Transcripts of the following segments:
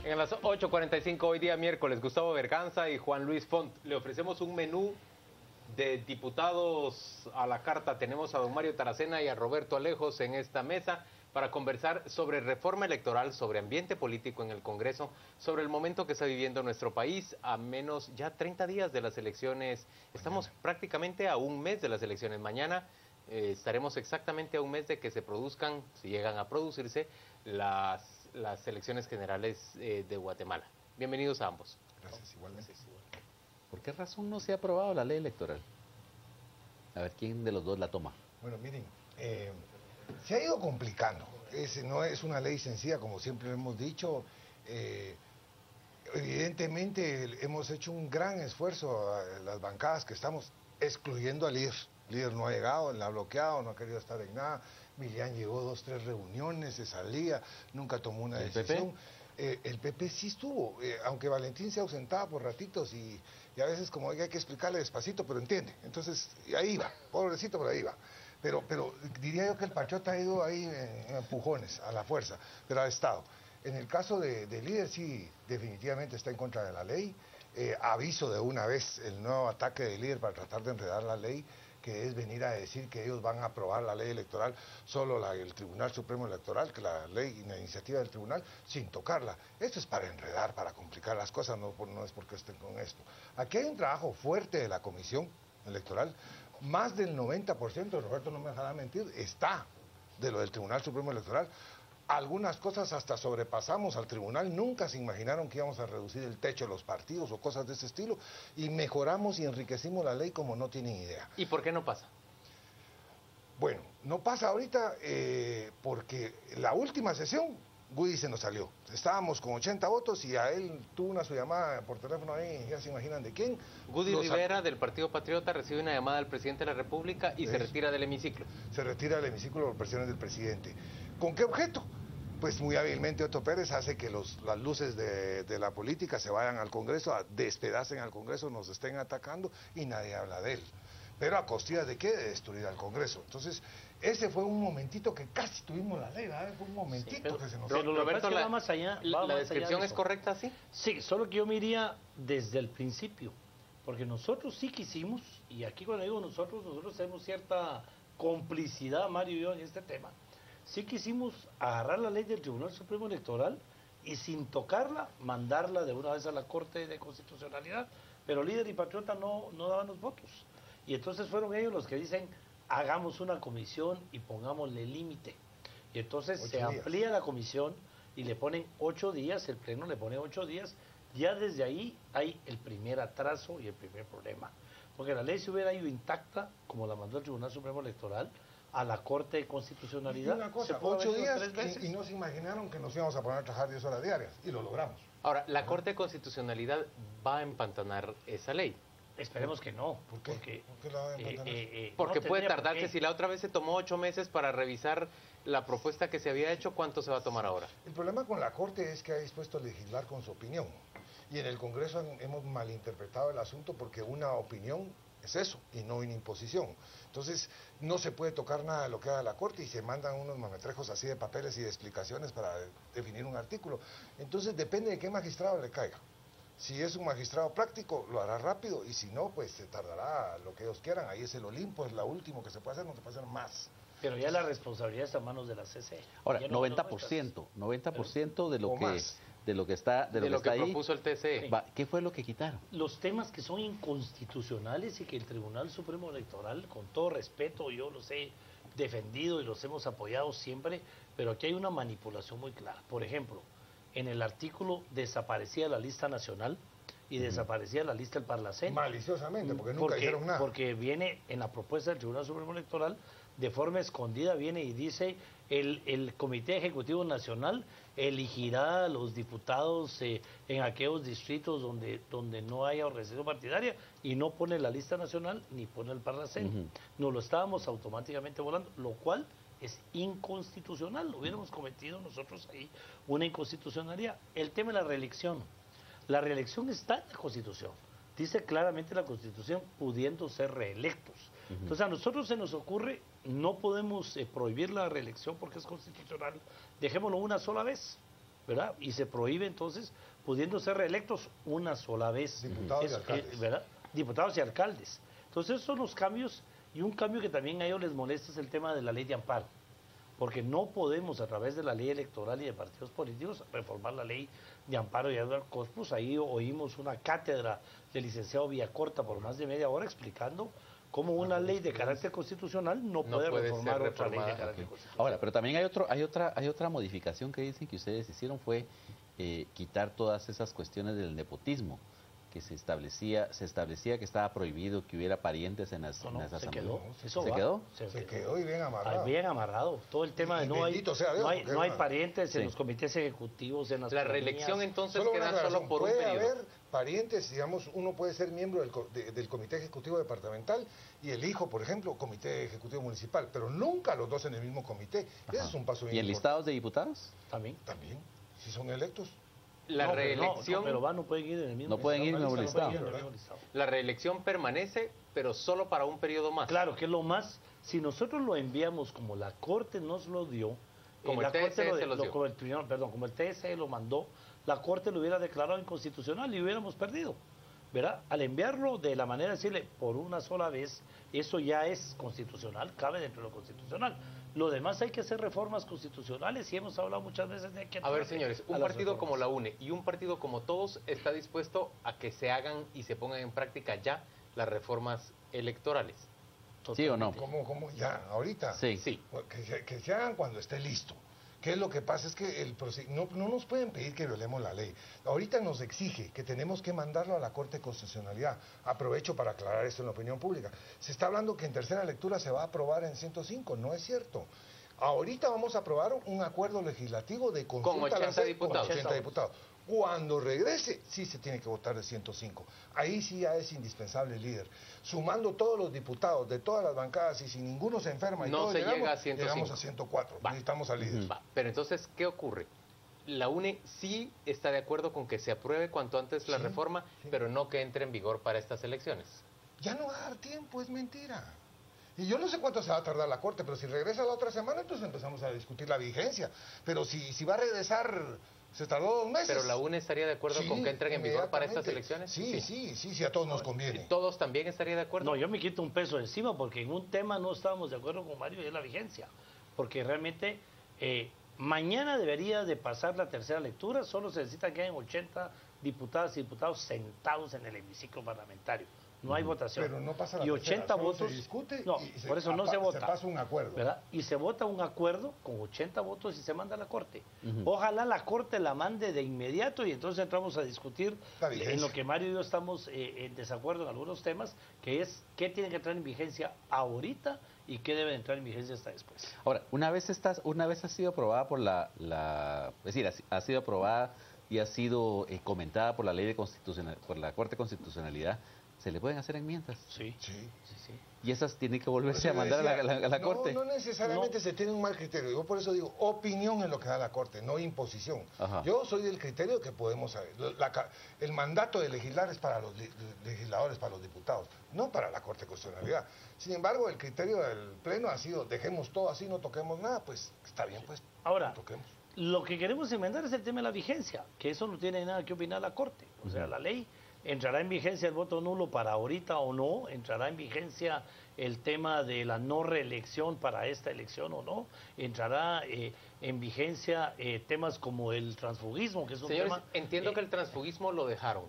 En las 8:45 hoy día miércoles, Gustavo Berganza y Juan Luis Font. Le ofrecemos un menú de diputados a la carta. Tenemos a don Mario Taracena y a Roberto Alejos en esta mesa para conversar sobre reforma electoral, sobre ambiente político en el Congreso, sobre el momento que está viviendo nuestro país a menos ya 30 días de las elecciones. Estamos prácticamente a un mes de las elecciones. Mañana estaremos exactamente a un mes de que se produzcan, si llegan a producirse, las elecciones generales de Guatemala. Bienvenidos a ambos. Gracias, igualmente. ¿Por qué razón no se ha aprobado la ley electoral? A ver, ¿quién de los dos la toma? Bueno, miren, se ha ido complicando. No es una ley sencilla, como siempre hemos dicho. Evidentemente hemos hecho un gran esfuerzo a las bancadas que estamos excluyendo al líder. El líder no ha llegado, la ha bloqueado, no ha querido estar en nada. Millán llegó 2, 3 reuniones, se salía, nunca tomó una decisión. El PP sí estuvo, aunque Valentín se ausentaba por ratitos y a veces como hay que explicarle despacito, pero entiende. Entonces, ahí va, pobrecito, pero ahí va. Pero diría yo que el Patriota ha ido ahí en empujones, a la fuerza, pero ha estado. En el caso del líder, sí, definitivamente está en contra de la ley. Aviso de una vez el nuevo ataque del líder para tratar de enredar la ley, que es venir a decir que ellos van a aprobar la ley electoral, solo el Tribunal Supremo Electoral, que la ley y la iniciativa del tribunal, sin tocarla. Esto es para enredar, para complicar las cosas, no es porque estén con esto. Aquí hay un trabajo fuerte de la Comisión Electoral. Más del 90%, Roberto no me dejará mentir, está de lo del Tribunal Supremo Electoral. Algunas cosas hasta sobrepasamos al tribunal, nunca se imaginaron que íbamos a reducir el techo de los partidos o cosas de ese estilo, y mejoramos y enriquecimos la ley como no tienen idea. ¿Y por qué no pasa? Bueno, no pasa ahorita porque la última sesión Woody se nos salió. Estábamos con 80 votos y a él tuvo una su llamada por teléfono ahí, ya se imaginan de quién. Woody Rivera del Partido Patriota recibe una llamada del presidente de la República y se retira del hemiciclo. Se retira del hemiciclo por presiones del presidente. ¿Con qué objeto? Pues muy hábilmente Otto Pérez hace que las luces de la política se vayan al Congreso, despedacen al Congreso, nos estén atacando y nadie habla de él. Pero a costillas de qué? De destruir al Congreso. Entonces, ese fue un momentito que casi tuvimos la ley, ¿verdad? Fue un momentito que se nos... Pero Roberto, va más allá. ¿La descripción es correcta, sí? Sí, solo que yo me iría desde el principio. Porque nosotros sí quisimos, y aquí cuando digo nosotros tenemos cierta complicidad, Mario y yo, en este tema. Sí quisimos agarrar la ley del Tribunal Supremo Electoral y sin tocarla, mandarla de una vez a la Corte de Constitucionalidad, pero Líder y Patriota no daban los votos. Y entonces fueron ellos los que dicen, hagamos una comisión y pongámosle límite. Y entonces se amplía la comisión y le ponen 8 días, el Pleno le pone 8 días, ya desde ahí hay el primer atraso y el primer problema. Porque la ley se hubiera ido intacta, como la mandó el Tribunal Supremo Electoral, a la Corte de Constitucionalidad. Y una cosa, 8 días y no se imaginaron que nos íbamos a poner a trabajar 10 horas diarias, y lo logramos. Ahora, la Corte de Constitucionalidad va a empantanar esa ley. Esperemos que no. ¿Por qué? ¿Por qué la va a empantanar? Porque puede tardarse. Si la otra vez se tomó 8 meses para revisar la propuesta que se había hecho, ¿cuánto se va a tomar ahora? El problema con la Corte es que ha dispuesto a legislar con su opinión. Y en el Congreso hemos malinterpretado el asunto porque una opinión es eso, y no una imposición. Entonces, no se puede tocar nada de lo que haga la Corte y se mandan unos mametrejos así de papeles y de explicaciones para definir un artículo. Entonces, depende de qué magistrado le caiga. Si es un magistrado práctico, lo hará rápido, y si no, pues se tardará lo que ellos quieran. Ahí es el Olimpo, es la última que se puede hacer, no se puede hacer más. Pero ya la responsabilidad está en manos de la CC. Ahora, 90% de lo que está ahí, propuso el TCE. ¿Qué fue lo que quitaron? Los temas que son inconstitucionales y que el Tribunal Supremo Electoral, con todo respeto, yo los he defendido y los hemos apoyado siempre, pero aquí hay una manipulación muy clara. Por ejemplo, en el artículo desaparecía la lista nacional y desaparecía la lista del Parlacén. Maliciosamente, porque nunca dijeron nada. Porque viene en la propuesta del Tribunal Supremo Electoral, de forma escondida, viene y dice, el Comité Ejecutivo Nacional elegirá a los diputados en aquellos distritos donde no haya organización partidaria, y no pone la lista nacional ni pone el Parlacén. Nos lo estábamos automáticamente volando, lo cual es inconstitucional. Hubiéramos cometido nosotros ahí una inconstitucionalidad. El tema de la reelección. La reelección está en la Constitución. Dice claramente la Constitución, pudiendo ser reelectos. Entonces a nosotros se nos ocurre, no podemos prohibir la reelección porque es constitucional. Dejémoslo una sola vez. ¿verdad? Y se prohíbe entonces pudiendo ser reelectos una sola vez. Diputados y alcaldes. ¿Verdad? Diputados y alcaldes. Entonces esos son los cambios, y un cambio que también a ellos les molesta es el tema de la ley de amparo, porque no podemos a través de la ley electoral y de partidos políticos reformar la ley de amparo y habeas corpus. Ahí oímos una cátedra del licenciado Villacorta por más de media hora explicando cómo una ley de carácter constitucional no puede puede reformar ser otra ley de reformada. carácter Ok. constitucional. Ahora, pero también hay otra modificación que dicen que ustedes hicieron, fue quitar todas esas cuestiones del nepotismo, que se establecía que estaba prohibido que hubiera parientes en las, No, en no, las se asambleas. quedó. Eso ¿Se va. quedó? Se quedó y bien amarrado. Bien amarrado. Todo el tema de Y no hay, bendito sea Dios, no hay, porque no hay era- parientes en Sí. los comités ejecutivos, en las La colonias. reelección entonces Solo una queda aclaración, solo por un puede periodo. haber parientes, digamos, uno puede ser miembro del Comité Ejecutivo Departamental y el hijo, por ejemplo, Comité Ejecutivo Municipal, pero nunca los dos en el mismo comité. Ese Ajá. es un paso bien ¿Y en importante. listados de diputados? También. También, si son electos. La No, pero reelección, no pueden ir en el mismo No pueden ir en el listado, mismo no pueden ir listado. en el mismo listado. la reelección permanece, pero solo para un periodo más. Claro, que es lo más, si nosotros lo enviamos como la Corte nos lo dio, Como la el Corte TSE se los dio. como el tribunal, perdón, como el TSE lo mandó, la Corte lo hubiera declarado inconstitucional y hubiéramos perdido. ¿Verdad? Al enviarlo de la manera de decirle por una sola vez, eso ya es constitucional, cabe dentro de lo constitucional. Lo demás hay que hacer reformas constitucionales y hemos hablado muchas veces de que... A ver, señores, a un las partido como reformas. la UNE y un partido como todos está dispuesto a que se hagan y se pongan en práctica ya las reformas electorales. ¿Sí o no? ¿Cómo? Ya, ahorita. Sí. Sí. Que se hagan cuando esté listo. ¿Qué es lo que pasa? Es que no nos pueden pedir que violemos la ley. Ahorita nos exige que tenemos que mandarlo a la Corte de Constitucionalidad. Aprovecho para aclarar esto en la opinión pública. Se está hablando que en tercera lectura se va a aprobar en 105. No es cierto. Ahorita vamos a aprobar un acuerdo legislativo de consulta Con a la 80 SED, diputados. Con 80 diputados. Cuando regrese, sí se tiene que votar de 105. Ahí sí ya es indispensable el líder. Sumando todos los diputados de todas las bancadas y si ninguno se enferma y No todos se llega llegamos, a 105. llegamos a 104. Va. Necesitamos al líder. Va, pero entonces, ¿qué ocurre? La UNE sí está de acuerdo con que se apruebe cuanto antes la Sí, reforma, sí. pero no que entre en vigor para estas elecciones. Ya no va a dar tiempo, es mentira. Y yo no sé cuánto se va a tardar la Corte, pero si regresa la otra semana, entonces empezamos a discutir la vigencia. Pero si va a regresar, se tardó 2 meses. Pero la UNE estaría de acuerdo Sí, con que entren en vigor para estas inmediatamente. elecciones. Sí, a todos nos conviene. ¿Todos también estarían de acuerdo? No, yo me quito un peso de encima porque en un tema no estábamos de acuerdo con Mario y es la vigencia. Porque realmente mañana debería de pasar la tercera lectura, solo se necesita que hayan 80 diputadas y diputados sentados en el hemiciclo parlamentario. No hay votación. Pero no pasa la y tercera, 80 solo votos. se discute no, y por eso no se vota. Se pasa un acuerdo. ¿Verdad? Y se vota un acuerdo con 80 votos y se manda a la Corte. Ujú. Ojalá la Corte la mande de inmediato y entonces entramos a discutir La vigencia. en lo que Mario y yo estamos en desacuerdo en algunos temas, que es qué tiene que entrar en vigencia ahorita y qué debe entrar en vigencia hasta después. Ahora, una vez ha sido aprobada por es decir, ha sido aprobada y ha sido comentada por la ley de por la Corte de Constitucionalidad, se le pueden hacer enmiendas. Sí, Sí. sí, sí. Y esas tienen que Por volverse eso a mandar decía, a la no, Corte. No necesariamente se tiene un mal criterio. Yo por eso digo, opinión en lo que da la Corte, no imposición. Ajá. Yo soy del criterio que podemos saber. El mandato de legislar es para los legisladores, para los diputados, no para la Corte de Constitucionalidad. Sin embargo, el criterio del Pleno ha sido, dejemos todo así, no toquemos nada, pues está bien, pues Ahora, no toquemos. lo que queremos enmendar es el tema de la vigencia, que eso no tiene nada que opinar la Corte. O sea, la ley entrará en vigencia el voto nulo para ahorita o no, entrará en vigencia el tema de la no reelección para esta elección o no, entrará en vigencia temas como el transfugismo, que es un Señores, tema... entiendo que el transfugismo lo dejaron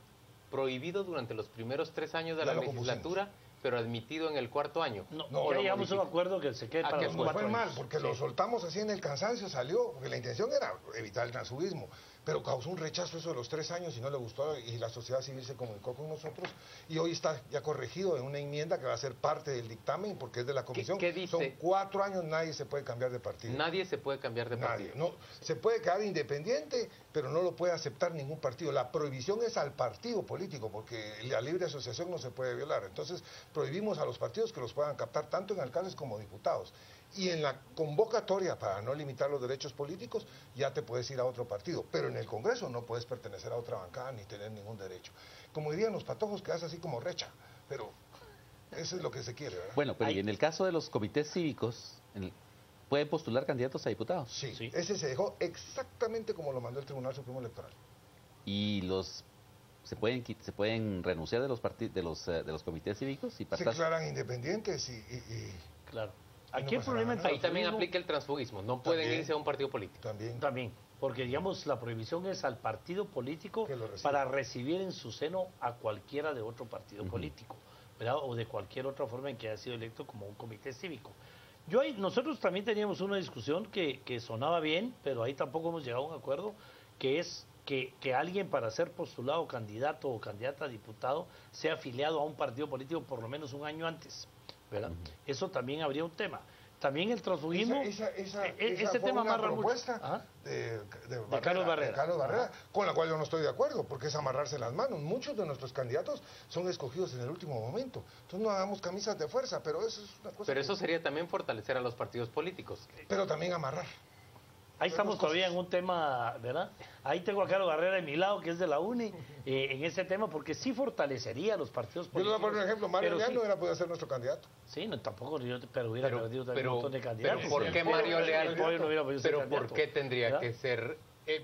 prohibido durante los primeros 3 años de Ya la lo compusimos. legislatura, pero admitido en el 4º año. No, No, ya lo llegamos a un modifica. acuerdo que se quede Ah, para que los Nos 4 fue años. mal, porque lo soltamos así en el cansancio, salió, porque la intención era evitar el transfugismo, pero causó un rechazo eso de los 3 años y no le gustó, y la sociedad civil se comunicó con nosotros, y hoy está ya corregido en una enmienda que va a ser parte del dictamen, porque es de la comisión. qué dice? Son 4 años, nadie se puede cambiar de partido. Nadie se puede cambiar de partido. Nadie. No, se puede quedar independiente, pero no lo puede aceptar ningún partido. La prohibición es al partido político, porque la libre asociación no se puede violar. Entonces, prohibimos a los partidos que los puedan captar tanto en alcaldes como diputados. Y en la convocatoria, para no limitar los derechos políticos, ya te puedes ir a otro partido. Pero en el Congreso no puedes pertenecer a otra bancada ni tener ningún derecho. Como dirían los patojos, quedas así como recha. Pero eso es lo que se quiere, ¿verdad? Bueno, pero y en el caso de los comités cívicos, pueden postular candidatos a diputados. Sí, Sí. ese se dejó exactamente como lo mandó el Tribunal Supremo Electoral. Y se pueden renunciar de los comités cívicos y Se pasar. declaran independientes y Claro. no Aquí el pasa problema nada. Ahí también transfugismo aplica el transfugismo. No pueden También. irse a un partido político. también. también, porque digamos la prohibición es al partido político Que lo reciba. para recibir en su seno a cualquiera de otro partido político, ¿verdad? O de cualquier otra forma en que haya sido electo como un comité cívico. Nosotros también teníamos una discusión que sonaba bien, pero ahí tampoco hemos llegado a un acuerdo, que es que alguien para ser postulado candidato o candidata a diputado sea afiliado a un partido político por lo menos un año antes, ¿verdad? Eso también habría un tema. También el transfugismo, Esa fue tema una amarra mucho. propuesta Ajá. de Carlos Barrera. de Carlos Barrera, con la cual yo no estoy de acuerdo, porque es amarrarse las manos. Muchos de nuestros candidatos son escogidos en el último momento. Entonces no hagamos camisas de fuerza, pero eso es una cosa. Pero que- eso sería también fortalecer a los partidos políticos. Pero también amarrar. Ahí estamos Dos todavía cosas. en un tema, ¿verdad? Ahí tengo a Carlos Barrera de mi lado, que es de la UNE, en ese tema, porque sí fortalecería a los partidos Yo le voy políticos. a poner un ejemplo. Mario pero Leal no sí, hubiera podido ser nuestro candidato. sí, no, tampoco, pero hubiera perdido también un montón de pero candidatos. ¿por qué El pollo- Mario Leal? el pollo no hubiera podido ser Pero ¿por candidato, qué tendría ¿verdad? que ser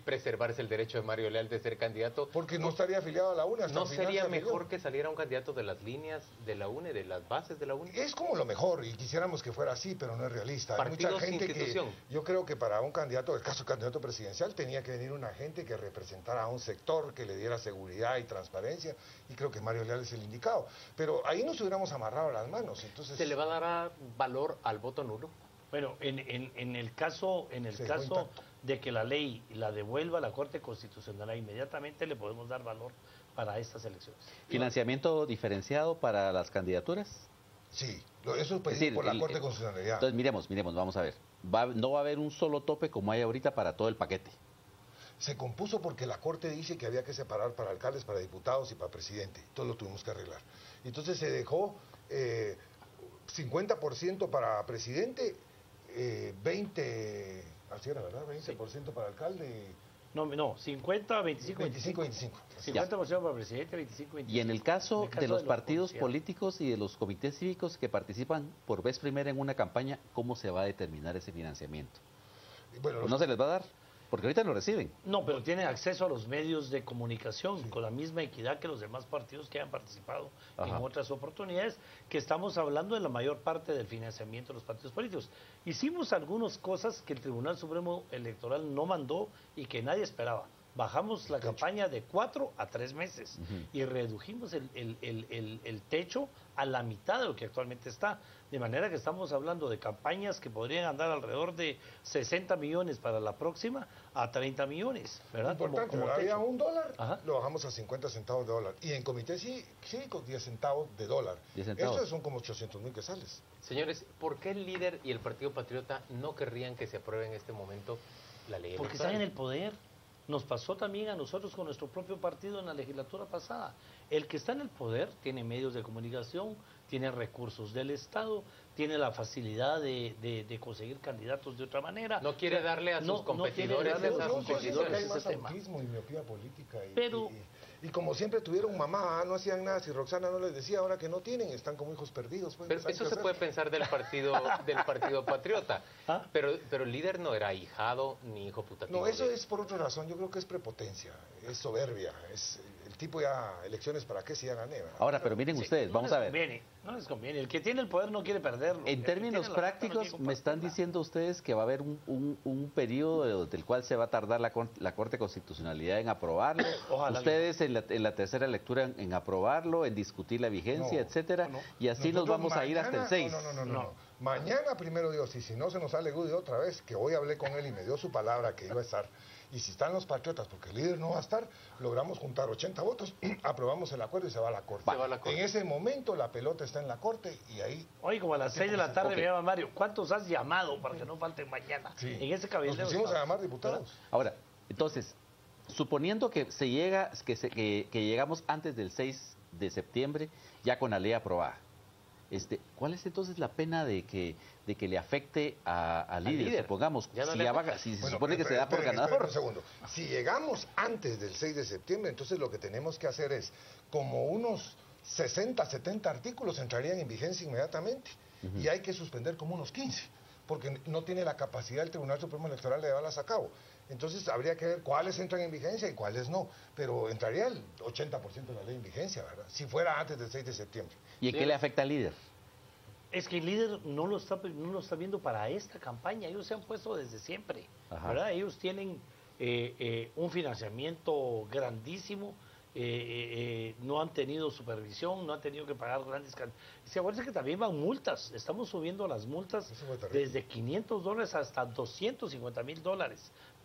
preservarse el derecho de Mario Leal de ser candidato? Porque no estaría afiliado a la UNE. Hasta ¿No el final sería se afilió. mejor que saliera un candidato de las líneas de la UNE, de las bases de la UNE? Es como lo mejor y quisiéramos que fuera así, pero no es realista. Hay mucha Partidos, gente institución. que yo creo que para un candidato, el caso de candidato presidencial, tenía que venir una gente que representara a un sector, que le diera seguridad y transparencia, y creo que Mario Leal es el indicado. Pero ahí nos hubiéramos amarrado las manos, entonces... ¿Se le va a dar valor al voto nulo? Bueno, en el caso, Se dejó intacto. de que la ley la devuelva a la Corte Constitucional, inmediatamente le podemos dar valor para estas elecciones. ¿Financiamiento diferenciado para las candidaturas? Sí, eso es pedido decir, por la el- Corte Constitucionalidad. Entonces, miremos, vamos a ver. No va a haber un solo tope como hay ahorita para todo el paquete. Se compuso porque la Corte dice que había que separar para alcaldes, para diputados y para presidente. Todo lo tuvimos que arreglar. Entonces se dejó 50% para presidente, 20, así era, ¿verdad? 20% para alcalde, No, 50, 25, 25. 25. 50% para presidente, 25, 25. Y en el caso de los partidos policías. políticos y de los comités cívicos que participan por vez primera en una campaña, ¿cómo se va a determinar ese financiamiento? Bueno, Pues no se les va a dar, porque ahorita lo reciben. No, pero tienen acceso a los medios de comunicación con la misma equidad que los demás partidos que han participado Ajá. en otras oportunidades, que estamos hablando de la mayor parte del financiamiento de los partidos políticos. Hicimos algunas cosas que el Tribunal Supremo Electoral no mandó y que nadie esperaba. Bajamos la campaña de 4 a 3 meses y redujimos el techo a la mitad de lo que actualmente está. De manera que estamos hablando de campañas que podrían andar alrededor de 60 millones para la próxima a 30 millones, ¿verdad? importante, Como había techo. $1, Ajá. lo bajamos a 50 centavos de dólar. Y en comité cívicos 10 centavos de dólar. 10 centavos. Estos son como 800,000 quetzales. Señores, ¿por qué el líder y el Partido Patriota no querrían que se apruebe en este momento la ley Porque electoral? están en el poder. Nos pasó también a nosotros con nuestro propio partido en la legislatura pasada. El que está en el poder tiene medios de comunicación, tiene recursos del Estado, tiene la facilidad de conseguir candidatos de otra manera. No quiere darle a sus competidores darle a los esas Yo siento que hay competiciones. más ese tema. autismo y miopía política. Pero- Y como siempre tuvieron mamá, no hacían nada. Si Roxana no les decía, ahora que no tienen, están como hijos perdidos. Pues, Pero no saben eso qué se hacer. puede pensar del partido Patriota. ¿Ah? Pero el líder no era ahijado ni hijo putativo. No, eso es por otra razón. Yo creo que es prepotencia, es soberbia. Es el tipo ya, elecciones para qué si ya gané. ¿verdad? Ahora, pero miren ustedes, vamos a ver. No les conviene. El que tiene el poder no quiere perderlo. En términos prácticos, me están diciendo ustedes que va a haber un periodo del cual se va a tardar la Corte Constitucionalidad en aprobarlo, Ojalá ustedes en la tercera lectura en aprobarlo, en discutir la vigencia, No, etcétera, no. y así nos Nosotros vamos a ir hasta el mañana- 6. No. Mañana, primero Dios, y si no se nos sale Goody otra vez, que hoy hablé con él y me dio su palabra que iba a estar. Y si están los patriotas, porque el líder no va a estar, logramos juntar 80 votos, aprobamos el acuerdo y se va a la Corte. Se va a la Corte. En ese momento la pelota está en la Corte y ahí... Hoy como a las 6 de la tarde Ok. me llama Mario. ¿Cuántos has llamado para que no falten mañana? Sí. En ese Nos cabildeo. pusimos a estaba. llamar diputados. Ahora, entonces, suponiendo que que llegamos antes del 6 de septiembre, ya con la ley aprobada, ¿cuál es entonces la pena de que le afecte al líder? líder. Supongamos, Ya no si, le ya va- afecta. si se Bueno, supone que se da por esperen ganador. un segundo. Si llegamos antes del 6 de septiembre, entonces lo que tenemos que hacer es, como unos 60, 70 artículos entrarían en vigencia inmediatamente. Y hay que suspender como unos 15. porque no tiene la capacidad el Tribunal Supremo Electoral de llevarlas a cabo. Entonces habría que ver cuáles entran en vigencia y cuáles no, pero entraría el 80% de la ley en vigencia, ¿verdad? Si fuera antes del 6 de septiembre. ¿Y en qué le afecta al líder? Es que el líder no lo está viendo para esta campaña. Ellos se han puesto desde siempre, Ajá. ¿verdad? Ellos tienen un financiamiento grandísimo, no han tenido supervisión, no han tenido que pagar grandes cantidades. Se acuerda que también van multas. Estamos subiendo las multas Eso fue terrible. desde $500 hasta $250,000,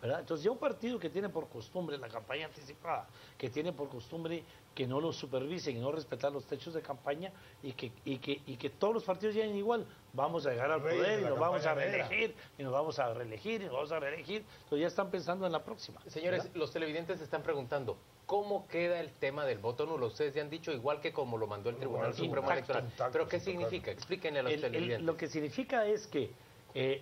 ¿verdad? Entonces ya un partido que tiene por costumbre la campaña anticipada, que tiene por costumbre que no lo supervisen y no respetar los techos de campaña y que todos los partidos lleguen igual, vamos a llegar al Reyes poder de y la nos vamos a campaña negra. reelegir y nos vamos a reelegir y nos vamos a reelegir. Entonces ya están pensando en la próxima. Señores, ¿verdad? los televidentes se están preguntando, ¿cómo queda el tema del voto nulo? Ustedes ya han dicho igual que como lo mandó el Tribunal Intacto, Supremo Electoral. intacto, ¿Pero qué sin tocar. significa? Explíquenle a los televidentes. Lo que significa es que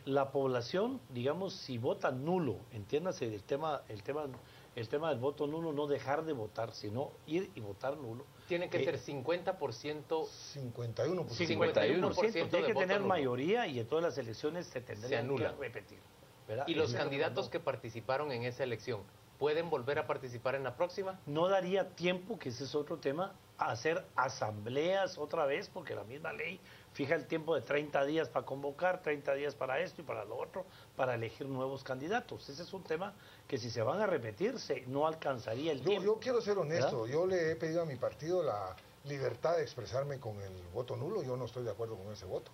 la población, digamos, si vota nulo, entiéndase el tema del voto nulo, no dejar de votar, sino ir y votar nulo. Tiene que ser 50%, 51%. 51% Tiene de que voto tener nulo. mayoría y en todas las elecciones se Se tendrían que anula. repetir. ¿verdad? ¿Y los Eso es lo candidatos mandó. que participaron en esa elección pueden volver a participar en la próxima? No daría tiempo, que ese es otro tema, a hacer asambleas otra vez, porque la misma ley fija el tiempo de 30 días para convocar, 30 días para esto y para lo otro, para elegir nuevos candidatos. Ese es un tema que si se van a repetirse, no alcanzaría el tiempo. Yo quiero ser honesto, yo le he pedido a mi partido la libertad de expresarme con el voto nulo, yo no estoy de acuerdo con ese voto.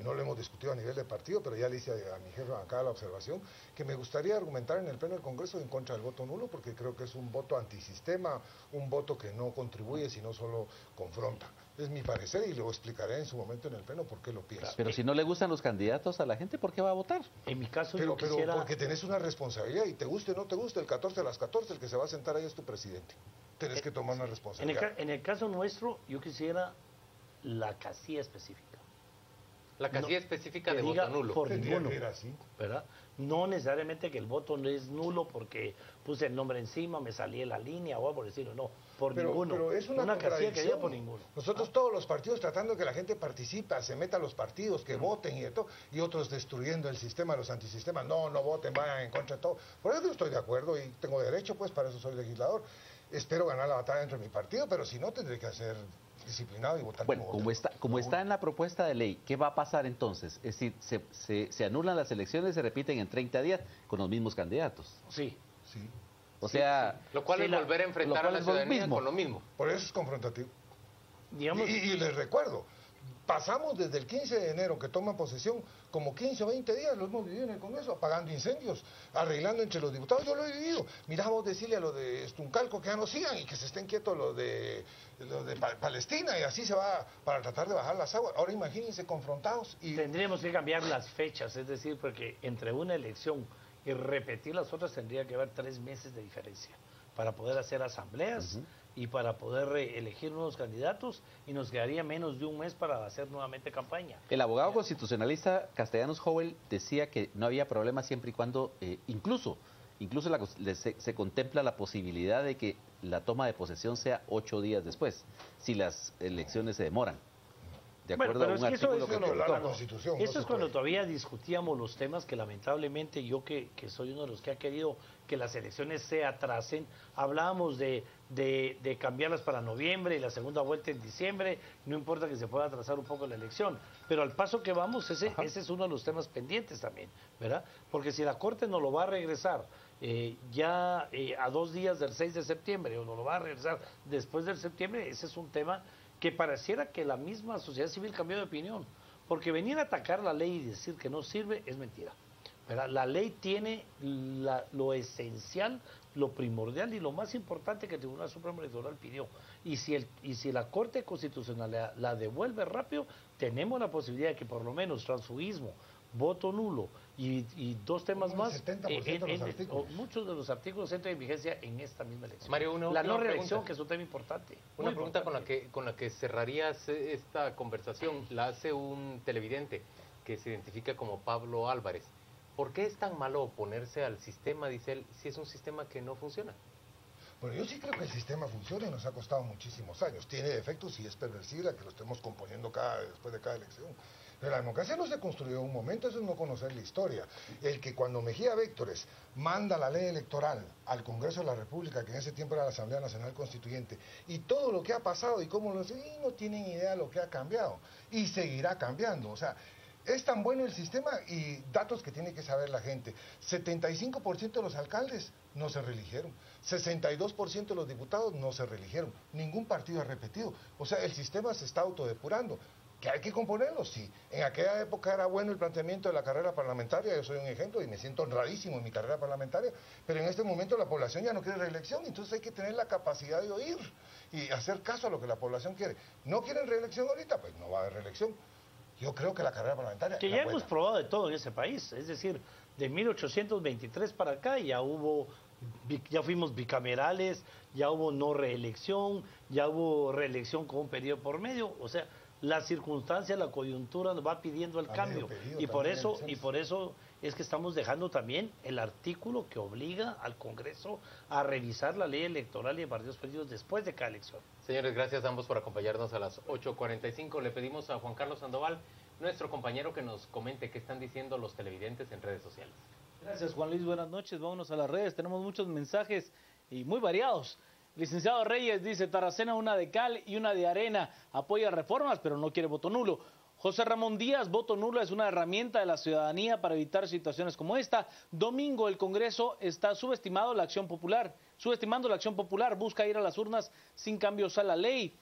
No lo hemos discutido a nivel de partido, pero ya le hice a mi jefe acá la observación, que me gustaría argumentar en el Pleno del Congreso en contra del voto nulo, porque creo que es un voto antisistema, un voto que no contribuye, sino solo confronta. Es mi parecer y lo explicaré en su momento en el Pleno por qué lo pienso. Pero si no le gustan los candidatos a la gente, ¿por qué va a votar? En mi caso Pero yo quisiera... porque tenés una responsabilidad y te guste o no te guste, el 14 a las 14, el que se va a sentar ahí es tu presidente. Tenés que tomar una responsabilidad. En el caso nuestro, yo quisiera la casilla específica. La casilla No, específica que de diga voto nulo. por Tendría ninguno, que ir así. ¿verdad? No necesariamente que el voto no es nulo porque puse el nombre encima, me salí de la línea o algo por decirlo, no, por ninguno. Pero es una casilla que diga contradicción. por ninguno. Nosotros todos los partidos tratando de que la gente participe, se meta a los partidos, que voten y de todo, y otros destruyendo el sistema, los antisistemas, no voten, vayan en contra de todo. Por eso yo estoy de acuerdo y tengo derecho, pues para eso soy legislador. Espero ganar la batalla dentro de mi partido, pero si no tendré que ser disciplinado y votar Bueno, como voté. como está en la propuesta de ley, ¿qué va a pasar entonces? Es decir, se anulan las elecciones, se repiten en 30 días con los mismos candidatos. Sí. Sí, O sea, Lo cual Sí, es volver a enfrentar lo a cual la es lo ciudadanía mismo. con lo mismo. por eso es confrontativo. Digamos, Y les recuerdo, pasamos desde el 15 de enero que toman posesión, como 15 o 20 días lo hemos vivido en el Congreso, apagando incendios, arreglando entre los diputados, yo lo he vivido. Mirá, vos decirle a los de Estuncalco que ya no sigan y que se estén quietos los de Palestina, y así se va para tratar de bajar las aguas. Ahora imagínense confrontados y tendríamos que cambiar las fechas, es decir, porque entre una elección y repetir las otras tendría que haber 3 meses de diferencia para poder hacer asambleas y para poder elegir nuevos candidatos, y nos quedaría menos de un mes para hacer nuevamente campaña. el abogado constitucionalista Castellanos Howell decía que no había problema siempre y cuando, incluso se contempla la posibilidad de que la toma de posesión sea 8 días después, si las elecciones se demoran. De Bueno, acuerdo pero a un es que eso artículo es que cuando- publicó. la Constitución, no Eso se es cuando puede. todavía discutíamos los temas que lamentablemente yo que soy uno de los que ha querido que las elecciones se atrasen, hablábamos de cambiarlas para noviembre y la segunda vuelta en diciembre, no importa que se pueda atrasar un poco la elección, pero al paso que vamos, ese es uno de los temas pendientes también, ¿verdad? Porque si la Corte no lo va a regresar a 2 días del 6 de septiembre o no lo va a regresar después del septiembre, ese es un tema que pareciera que la misma sociedad civil cambió de opinión, porque venir a atacar la ley y decir que no sirve es mentira, ¿verdad? La ley tiene lo esencial, lo primordial y lo más importante que el Tribunal Supremo Electoral pidió, y si la Corte Constitucional la devuelve rápido, tenemos la posibilidad de que por lo menos transfugismo, voto nulo y 2 temas Como el más, 70% de los artículos. muchos de los artículos entran en vigencia en esta misma elección. Mario, una la última no reelección, pregunta. que es un tema importante. Una muy pregunta importante. con la que cerrarías esta conversación la hace un televidente que se identifica como Pablo Álvarez. ¿Por qué es tan malo oponerse al sistema, dice él, si es un sistema que no funciona? Bueno, yo sí creo que el sistema funciona y nos ha costado muchísimos años. Tiene defectos y es perversible que lo estemos componiendo después de cada elección. Pero la democracia no se construyó en un momento, eso es no conocer la historia. El que cuando Mejía Véctores manda la ley electoral al Congreso de la República, que en ese tiempo era la Asamblea Nacional Constituyente, y todo lo que ha pasado y cómo lo y no tienen idea de lo que ha cambiado, y seguirá cambiando. O sea, es tan bueno el sistema y datos que tiene que saber la gente. 75% de los alcaldes no se reeligieron, 62% de los diputados no se reeligieron, ningún partido ha repetido. O sea, el sistema se está autodepurando. ¿Que hay que componerlo? Sí. En aquella época era bueno el planteamiento de la carrera parlamentaria, yo soy un ejemplo y me siento honradísimo en mi carrera parlamentaria, pero en este momento la población ya no quiere reelección, entonces hay que tener la capacidad de oír y hacer caso a lo que la población quiere. ¿No quieren reelección ahorita? Pues no va a haber reelección. Yo creo que la carrera parlamentaria que es ya buena. hemos probado de todo en ese país, es decir, de 1823 para acá ya fuimos bicamerales, ya hubo no reelección, ya hubo reelección con un periodo por medio, o sea, la circunstancia, la coyuntura nos va pidiendo el cambio y por eso es que estamos dejando también el artículo que obliga al Congreso a revisar la ley electoral y de partidos políticos después de cada elección. Señores, gracias a ambos por acompañarnos a las 8:45. Le pedimos a Juan Carlos Sandoval, nuestro compañero, que nos comente qué están diciendo los televidentes en redes sociales. Gracias, Juan Luis, buenas noches, vámonos a las redes, tenemos muchos mensajes y muy variados. Licenciado Reyes dice: Taracena, una de cal y una de arena, apoya reformas pero no quiere voto nulo. José Ramón Díaz: voto nulo es una herramienta de la ciudadanía para evitar situaciones como esta. Domingo: el Congreso está subestimando la acción popular, busca ir a las urnas sin cambios a la ley.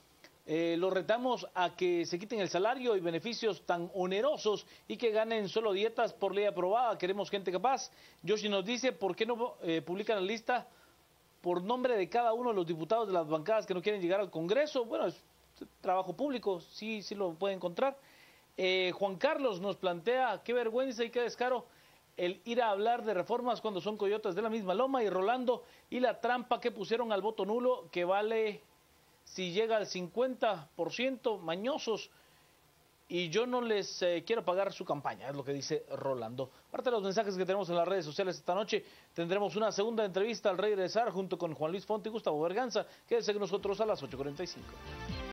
Los retamos a que se quiten el salario y beneficios tan onerosos y que ganen solo dietas por ley aprobada. Queremos gente capaz. Yoshi nos dice: ¿por qué no publican la lista por nombre de cada uno de los diputados de las bancadas que no quieren llegar al Congreso? Bueno, es trabajo público, sí lo puede encontrar. Juan Carlos nos plantea: qué vergüenza y qué descaro el ir a hablar de reformas cuando son coyotes de la misma loma. Y Rolando: y la trampa que pusieron al voto nulo, que vale si llega al 50%, mañosos, y yo no les quiero pagar su campaña, es lo que dice Rolando. Parte de los mensajes que tenemos en las redes sociales esta noche. Tendremos una segunda entrevista al regresar junto con Juan Luis Font y Gustavo Berganza. Quédense con nosotros a las 8:45.